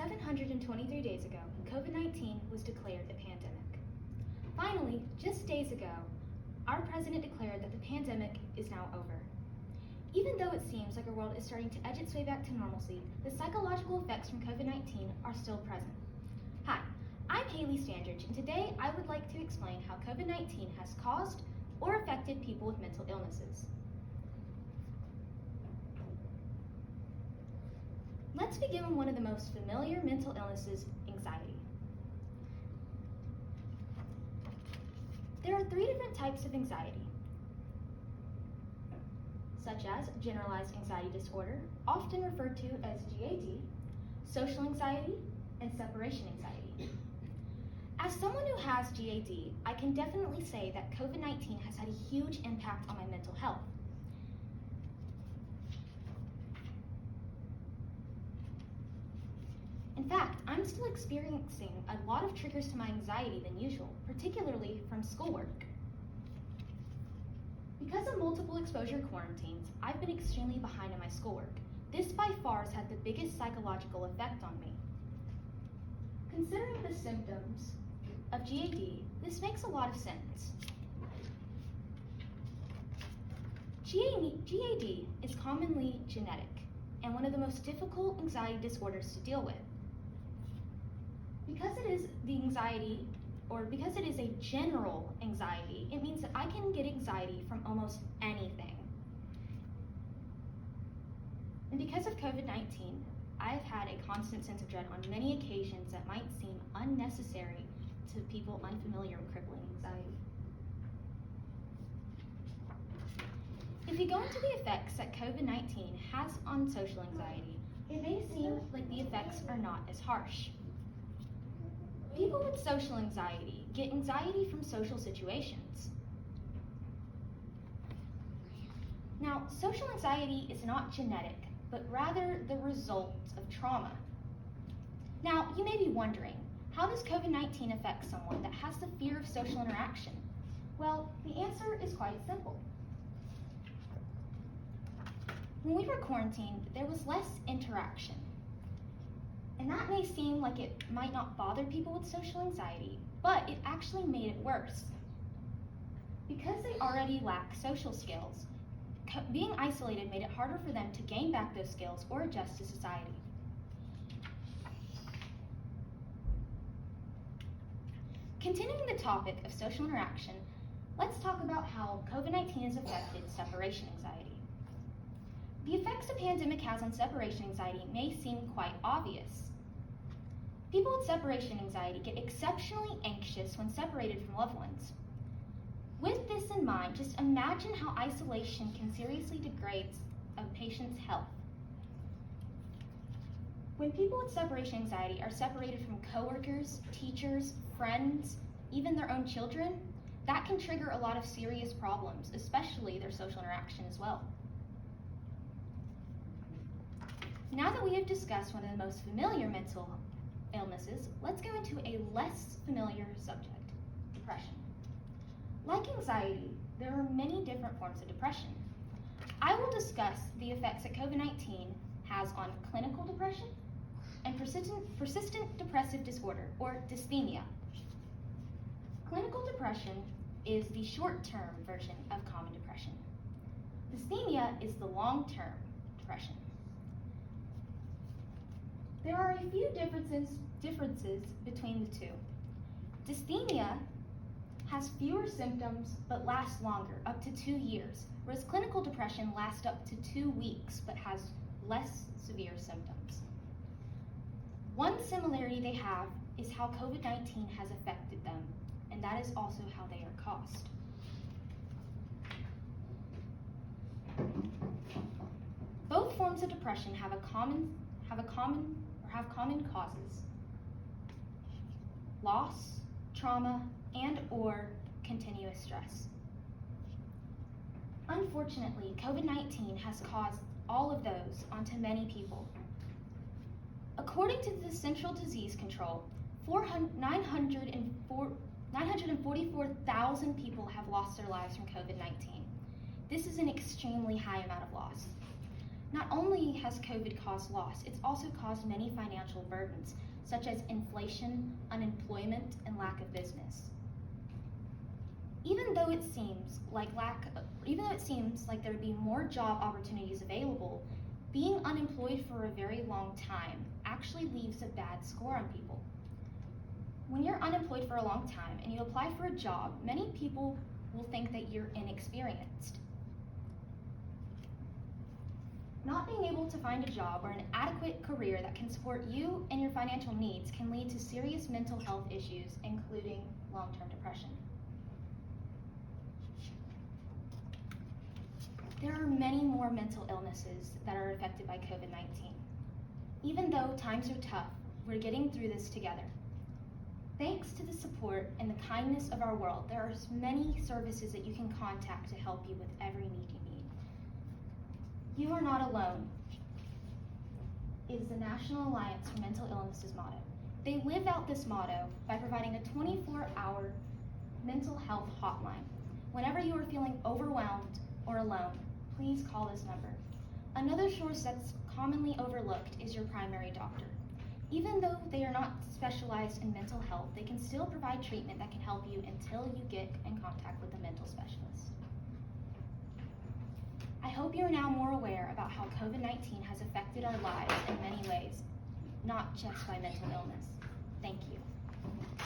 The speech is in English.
723 days ago, COVID-19 was declared a pandemic. Finally, just days ago, our president declared that the pandemic is now over. Even though it seems like our world is starting to edge its way back to normalcy, the psychological effects from COVID-19 are still present. Hi, I'm Haley Standridge, and today I would like to explain how COVID-19 has caused or affected people with mental illnesses. Let's begin with one of the most familiar mental illnesses, anxiety. There are 3 different types of anxiety, such as generalized anxiety disorder, often referred to as GAD, social anxiety, and separation anxiety. As someone who has GAD, I can definitely say that COVID-19 has had a huge impact on my mental health. In fact, I'm still experiencing a lot of triggers to my anxiety than usual, particularly from schoolwork. Because of multiple exposure quarantines, I've been extremely behind in my schoolwork. This by far has had the biggest psychological effect on me. Considering the symptoms of GAD, this makes a lot of sense. GAD is commonly genetic and one of the most difficult anxiety disorders to deal with. Because it is a general anxiety, it means that I can get anxiety from almost anything. And because of COVID-19, I've had a constant sense of dread on many occasions that might seem unnecessary to people unfamiliar with crippling anxiety. If we go into the effects that COVID-19 has on social anxiety, it may seem like the effects are not as harsh. People with social anxiety get anxiety from social situations. Now, social anxiety is not genetic, but rather the result of trauma. Now, you may be wondering, how does COVID-19 affect someone that has the fear of social interaction? Well, the answer is quite simple. When we were quarantined, there was less interaction. And that may seem like it might not bother people with social anxiety, but it actually made it worse. Because they already lack social skills, being isolated made it harder for them to gain back those skills or adjust to society. Continuing the topic of social interaction, let's talk about how COVID-19 has affected separation anxiety. The effects the pandemic has on separation anxiety may seem quite obvious. People with separation anxiety get exceptionally anxious when separated from loved ones. With this in mind, just imagine how isolation can seriously degrade a patient's health. When people with separation anxiety are separated from coworkers, teachers, friends, even their own children, that can trigger a lot of serious problems, especially their social interaction as well. Now that we have discussed one of the most familiar mental illnesses, let's go into a less familiar subject, depression. Like anxiety, there are many different forms of depression. I will discuss the effects that COVID-19 has on clinical depression and persistent depressive disorder, or dysthymia. Clinical depression is the short-term version of common depression. Dysthymia is the long-term depression. There are a few differences between the two. Dysthymia has fewer symptoms but lasts longer, up to 2 years, whereas clinical depression lasts up to 2 weeks but has less severe symptoms. One similarity they have is how COVID-19 has affected them, and that is also how they are caused. Both forms of depression have common causes: loss, trauma, and/or continuous stress. Unfortunately, COVID-19 has caused all of those onto many people. According to the Central Disease Control, 944,000 people have lost their lives from COVID-19. This is an extremely high amount of loss. Not only has COVID caused loss, it's also caused many financial burdens, such as inflation, unemployment, and lack of business. Even though it seems like there would be more job opportunities available, being unemployed for a very long time actually leaves a bad score on people. When you're unemployed for a long time and you apply for a job, many people will think that you're inexperienced. Not being able to find a job or an adequate career that can support you and your financial needs can lead to serious mental health issues, including long-term depression. There are many more mental illnesses that are affected by COVID-19. Even though times are tough, we're getting through this together. Thanks to the support and the kindness of our world, there are many services that you can contact to help you with every need you need. You are not alone is the National Alliance for Mental Illnesses motto. They live out this motto by providing a 24-hour mental health hotline. Whenever you are feeling overwhelmed or alone, please call this number. Another source that's commonly overlooked is your primary doctor. Even though they are not specialized in mental health, they can still provide treatment that can help you until you get in contact with a mental specialist. I hope you are now more aware about how COVID-19 has affected our lives in many ways, not just by mental illness. Thank you.